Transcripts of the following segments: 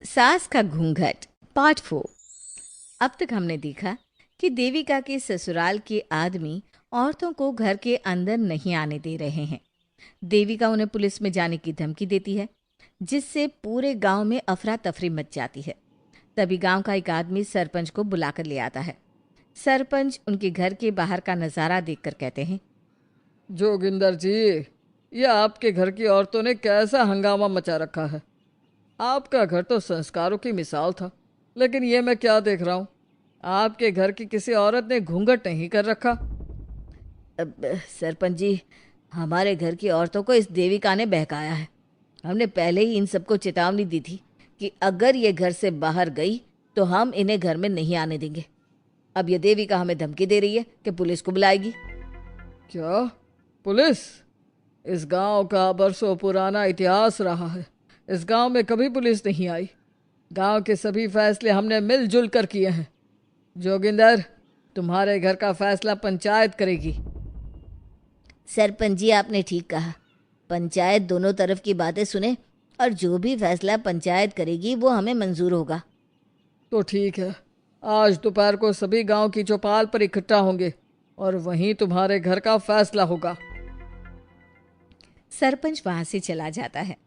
सास का घूंघट पार्ट 4। अब तक हमने देखा कि देविका के ससुराल के आदमी औरतों को घर के अंदर नहीं आने दे रहे हैं। देविका उन्हें पुलिस में जाने की धमकी देती है, जिससे पूरे गांव में अफरा तफरी मच जाती है। तभी गांव का एक आदमी सरपंच को बुलाकर ले आता है। सरपंच उनके घर के बाहर का नज़ारा देखकर कहते हैं, जोगिंदर जी, ये आपके घर की औरतों ने कैसा हंगामा मचा रखा है। आपका घर तो संस्कारों की मिसाल था, लेकिन ये मैं क्या देख रहा हूँ। आपके घर की किसी औरत ने घूंघट नहीं कर रखा। अब सरपंच जी, हमारे घर की औरतों को इस देविका ने बहकाया है। हमने पहले ही इन सबको चेतावनी दी थी कि अगर ये घर से बाहर गई तो हम इन्हें घर में नहीं आने देंगे। अब ये देविका हमें धमकी दे रही है कि पुलिस को बुलाएगी। क्या? पुलिस? इस गांव का बरसों पुराना इतिहास रहा है। इस गांव में कभी पुलिस नहीं आई। गांव के सभी फैसले हमने मिलजुल कर किए हैं। जोगिंदर, तुम्हारे घर का फैसला पंचायत करेगी। सरपंच जी, आपने ठीक कहा। पंचायत दोनों तरफ की बातें सुने और जो भी फैसला पंचायत करेगी वो हमें मंजूर होगा। तो ठीक है, आज दोपहर को सभी गांव की चौपाल पर इकट्ठा होंगे और वहीं तुम्हारे घर का फैसला होगा। सरपंच वहां से चला जाता है।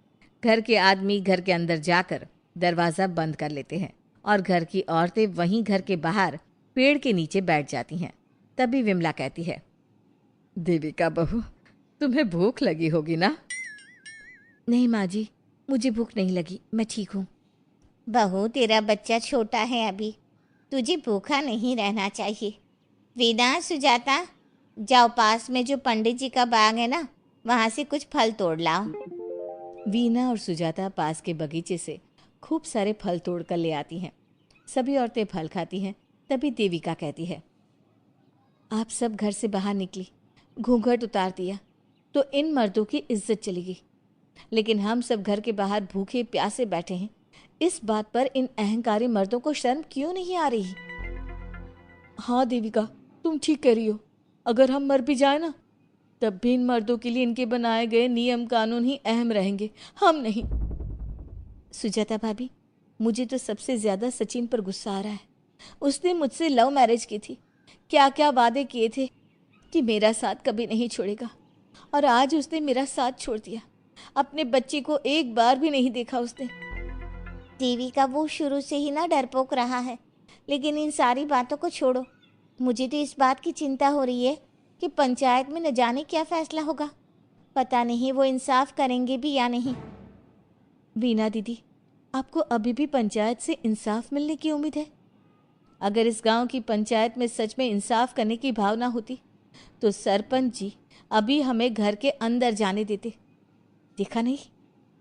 घर के आदमी घर के अंदर जाकर दरवाज़ा बंद कर लेते हैं और घर की औरतें वहीं घर के बाहर पेड़ के नीचे बैठ जाती हैं। तभी विमला कहती है, देविका बहू, तुम्हें भूख लगी होगी ना? नहीं माँ जी, मुझे भूख नहीं लगी, मैं ठीक हूँ। बहू, तेरा बच्चा छोटा है अभी, तुझे भूखा नहीं रहना चाहिए। वीना, सुजाता, जाओ पास में जो पंडित जी का बाग है ना, वहाँ से कुछ फल तोड़ लाओ। वीना और सुजाता पास के बगीचे से खूब सारे फल तोड़ कर ले आती हैं। सभी औरतें फल खाती हैं। तभी देविका कहती है, आप सब घर से बाहर निकली, घूंघट उतार दिया तो इन मर्दों की इज्जत चली गई, लेकिन हम सब घर के बाहर भूखे प्यासे बैठे हैं। इस बात पर इन अहंकारी मर्दों को शर्म क्यों नहीं आ रही? हाँ देविका, तुम ठीक कह रही हो। अगर हम मर भी जाए ना, तब भी इन मर्दों के लिए इनके बनाए गए नियम कानून ही अहम रहेंगे, हम नहीं। सुजाता भाभी, मुझे तो सबसे ज़्यादा सचिन पर गुस्सा आ रहा है। उसने मुझसे लव मैरिज की थी, क्या क्या वादे किए थे कि मेरा साथ कभी नहीं छोड़ेगा, और आज उसने मेरा साथ छोड़ दिया। अपने बच्चे को एक बार भी नहीं देखा उसने। देवी का वो शुरू से ही ना डरपोक रहा है, लेकिन इन सारी बातों को छोड़ो। मुझे तो इस बात की चिंता हो रही है कि पंचायत में न जाने क्या फैसला होगा। पता नहीं वो इंसाफ करेंगे भी या नहीं। वीना दीदी, आपको अभी भी पंचायत से इंसाफ मिलने की उम्मीद है? अगर इस गांव की पंचायत में सच में इंसाफ करने की भावना होती तो सरपंच जी अभी हमें घर के अंदर जाने देते। देखा नहीं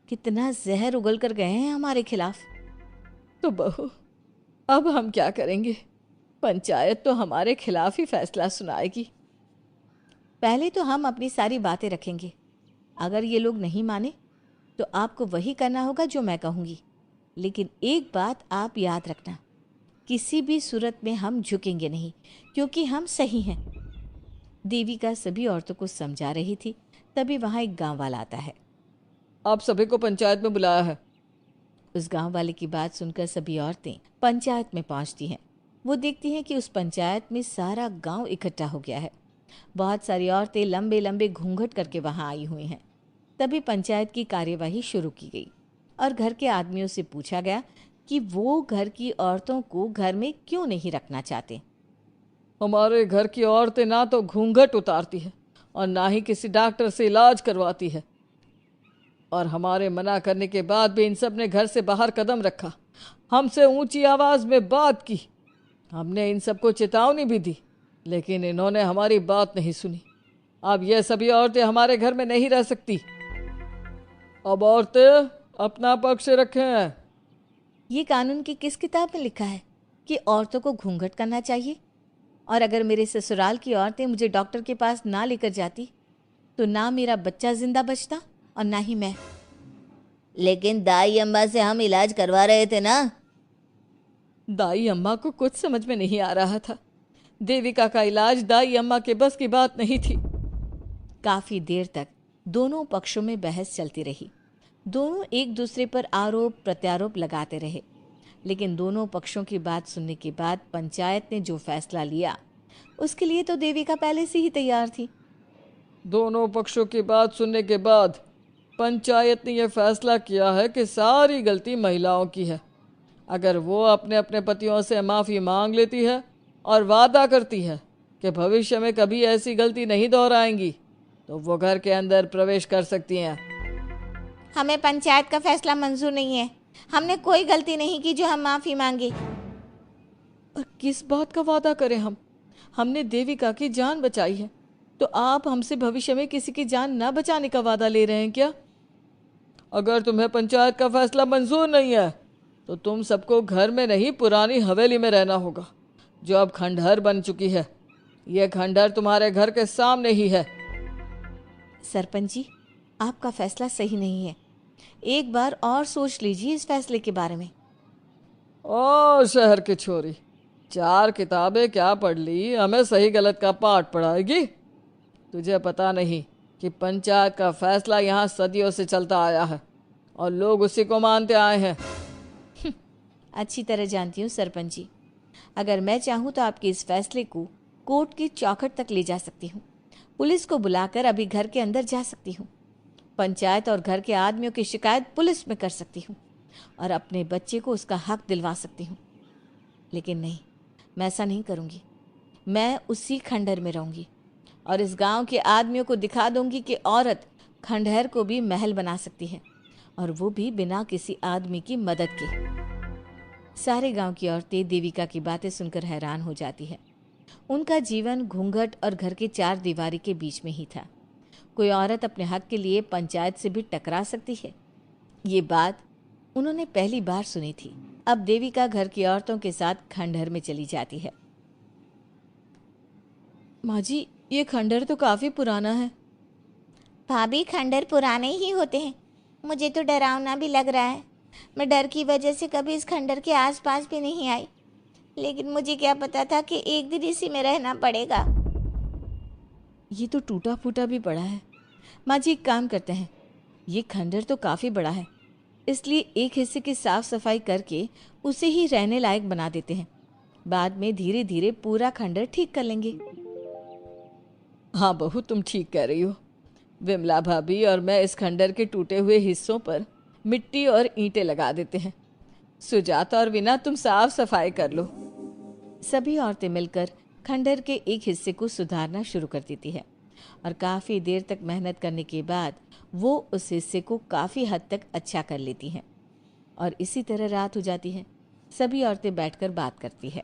कितना जहर उगल कर गए हैं हमारे खिलाफ। तो बहू, अब हम क्या करेंगे? पंचायत तो हमारे खिलाफ ही फैसला सुनाएगी। पहले तो हम अपनी सारी बातें रखेंगे। अगर ये लोग नहीं माने तो आपको वही करना होगा जो मैं कहूँगी। लेकिन एक बात आप याद रखना, किसी भी सूरत में हम झुकेंगे नहीं, क्योंकि हम सही हैं। देविका सभी औरतों को समझा रही थी। तभी वहाँ एक गांव वाला आता है। आप सभी को पंचायत में बुलाया है। उस गांव वाले की बात सुनकर सभी औरतें पंचायत में पहुंचती हैं। वो देखती हैं कि उस पंचायत में सारा गांव इकट्ठा हो गया है। बहुत सारी औरतें लंबे लंबे घूंघट करके वहां आई हुई हैं। तभी पंचायत की कार्यवाही शुरू की गई और घर के आदमियों से पूछा गया कि वो घर की औरतों को घर में क्यों नहीं रखना चाहते। हमारे घर की औरतें ना तो घूंघट उतारती है और ना ही किसी डॉक्टर से इलाज करवाती है, और हमारे मना करने के बाद भी इन सब ने घर से बाहर कदम रखा, हमसे ऊंची आवाज में बात की। हमने इन सबको चेतावनी भी दी, लेकिन इन्होंने हमारी बात नहीं सुनी। अब ये सभी औरतें हमारे घर में नहीं रह सकती। अब औरतें अपना पक्ष रखें। ये कानून की किस किताब में लिखा है कि औरतों को घूंघट करना चाहिए? और अगर मेरे ससुराल की औरतें मुझे डॉक्टर के पास ना लेकर जाती तो ना मेरा बच्चा जिंदा बचता और ना ही मैं। लेकिन दाई अम्मा से हम इलाज करवा रहे थे ना। दाई अम्मा को कुछ समझ में नहीं आ रहा था। देविका का इलाज दाई अम्मा के बस की बात नहीं थी। काफी देर तक दोनों पक्षों में बहस चलती रही। दोनों एक दूसरे पर आरोप प्रत्यारोप लगाते रहे, लेकिन दोनों पक्षों की बात सुनने के बाद पंचायत ने जो फैसला लिया उसके लिए तो देविका पहले से ही तैयार थी। दोनों पक्षों की बात सुनने के बाद पंचायत ने यह फैसला किया है कि सारी गलती महिलाओं की है। अगर वो अपने अपने पतियों से माफ़ी मांग लेती है और वादा करती है कि भविष्य में कभी ऐसी गलती नहीं दोहराएंगी, तो वो घर के अंदर प्रवेश कर सकती हैं। हमें पंचायत का फैसला मंजूर नहीं है। हमने कोई गलती नहीं की जो हम माफ़ी मांगे। और किस बात का वादा करें हम? हमने देविका की जान बचाई है, तो आप हमसे भविष्य में किसी की जान न बचाने का वादा ले रहे हैं क्या? अगर तुम्हें पंचायत का फैसला मंजूर नहीं है तो तुम सबको घर में नहीं पुरानी हवेली में रहना होगा, जो अब खंडहर बन चुकी है। यह खंडहर तुम्हारे घर के सामने ही है। सरपंच जी, आपका फैसला सही नहीं है। एक बार और सोच लीजिए इस फैसले के बारे में। ओ शहर की छोरी, 4 किताबें क्या पढ़ ली, हमें सही गलत का पाठ पढ़ाएगी? तुझे पता नहीं कि पंचायत का फैसला यहाँ सदियों से चलता आया है और लोग उसी को मानते आए हैं। अच्छी तरह जानती हूँ सरपंच जी। अगर मैं चाहूँ तो आपके इस फैसले को कोर्ट की चौखट तक ले जा सकती हूँ। पुलिस को बुलाकर अभी घर के अंदर जा सकती हूँ। पंचायत और घर के आदमियों की शिकायत पुलिस में कर सकती हूँ और अपने बच्चे को उसका हक दिलवा सकती हूँ। लेकिन नहीं, मैं ऐसा नहीं करूँगी। मैं उसी खंडहर में रहूँगी और इस गांव के आदमियों को दिखा दूंगी कि औरत खंडहर को भी महल बना सकती है, और वो भी बिना किसी आदमी की मदद के। सारे गांव की औरतें देविका की बातें सुनकर हैरान हो जाती है। उनका जीवन घूंघट और घर के 4 दीवारी के बीच में ही था। कोई औरत अपने हक के लिए पंचायत से भी टकरा सकती है, ये बात उन्होंने पहली बार सुनी थी। अब देविका घर की औरतों के साथ खंडहर में चली जाती है। माँ जी, ये खंडहर तो काफ़ी पुराना है। भाभी, खंडहर पुराने ही होते हैं। मुझे तो डरावना भी लग रहा है। मैं डर की वजह से कभी इस खंडहर के आसपास भी नहीं आई, लेकिन मुझे क्या पता था कि एक दिन इसी में रहना पड़ेगा। ये तो टूटा फूटा भी पड़ा है। माँ जी, एक काम करते हैं, ये खंडहर तो काफ़ी बड़ा है, इसलिए एक हिस्से की साफ सफाई करके उसे ही रहने लायक बना देते हैं। बाद में धीरे धीरे पूरा खंडहर ठीक कर लेंगे। हाँ बहू, तुम ठीक कह रही हो। विमला भाभी और मैं इस खंडहर के टूटे हुए हिस्सों पर मिट्टी और ईंटें लगा देते हैं। सुजाता और विना, तुम साफ सफाई कर लो। सभी औरतें मिलकर खंडहर के एक हिस्से को सुधारना शुरू कर देती है और काफ़ी देर तक मेहनत करने के बाद वो उस हिस्से को काफ़ी हद तक अच्छा कर लेती हैं। और इसी तरह रात हो जाती है। सभी औरतें बैठकर बात करती है।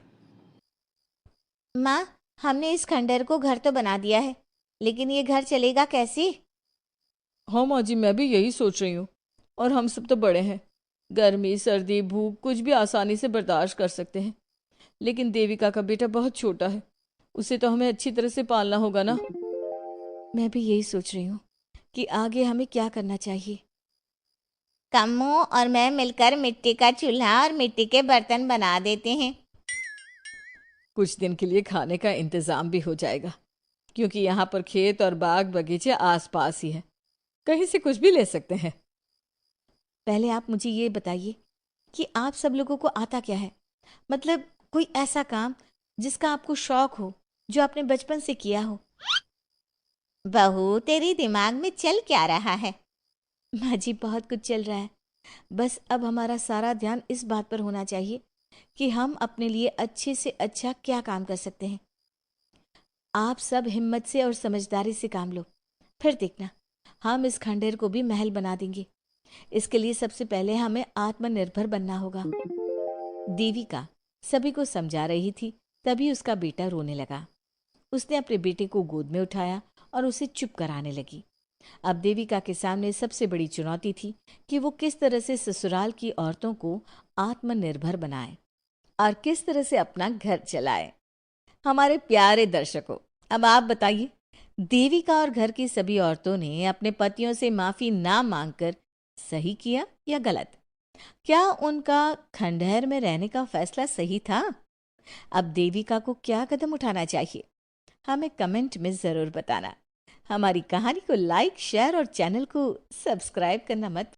माँ, हमने इस खंडहर को घर तो बना दिया है, लेकिन ये घर चलेगा कैसे? हाँ माँ जी, मैं भी यही सोच रही हूँ। और हम सब तो बड़े हैं, गर्मी सर्दी भूख कुछ भी आसानी से बर्दाश्त कर सकते हैं। लेकिन देविका का बेटा बहुत छोटा है, उसे तो हमें अच्छी तरह से पालना होगा ना। मैं भी यही सोच रही हूँ कि आगे हमें क्या करना चाहिए। कम्मू और मैं मिलकर मिट्टी का चूल्हा और मिट्टी के बर्तन बना देते हैं। कुछ दिन के लिए खाने का इंतज़ाम भी हो जाएगा, क्योंकि यहाँ पर खेत और बाग बगीचे आसपास ही हैं, कहीं से कुछ भी ले सकते हैं। पहले आप मुझे ये बताइए कि आप सब लोगों को आता क्या है? मतलब कोई ऐसा काम जिसका आपको शौक हो, जो आपने बचपन से किया हो। बहू, तेरी दिमाग में चल क्या रहा है? माँ जी, बहुत कुछ चल रहा है। बस अब हमारा सारा ध्यान इस बात पर होना चाहिए कि हम अपने लिए अच्छे से अच्छा क्या काम कर सकते हैं। आप सब हिम्मत से और समझदारी से काम लो, फिर देखना हम इस खंडहर को भी महल बना देंगे। इसके लिए सबसे पहले हमें आत्मनिर्भर बनना होगा। देविका सभी को समझा रही थी, तभी उसका बेटा रोने लगा। उसने अपने बेटे को गोद में उठाया और उसे चुप कराने लगी। अब देविका के सामने सबसे बड़ी चुनौती थी कि वो किस तरह से ससुराल की औरतों को आत्मनिर्भर बनाए और किस तरह से अपना घर चलाए। हमारे प्यारे दर्शकों, अब आप बताइए, देविका और घर की सभी औरतों ने अपने पतियों से माफी ना मांगकर सही किया या गलत? क्या उनका खंडहर में रहने का फैसला सही था? अब देविका को क्या कदम उठाना चाहिए, हमें कमेंट में जरूर बताना। हमारी कहानी को लाइक, शेयर और चैनल को सब्सक्राइब करना मत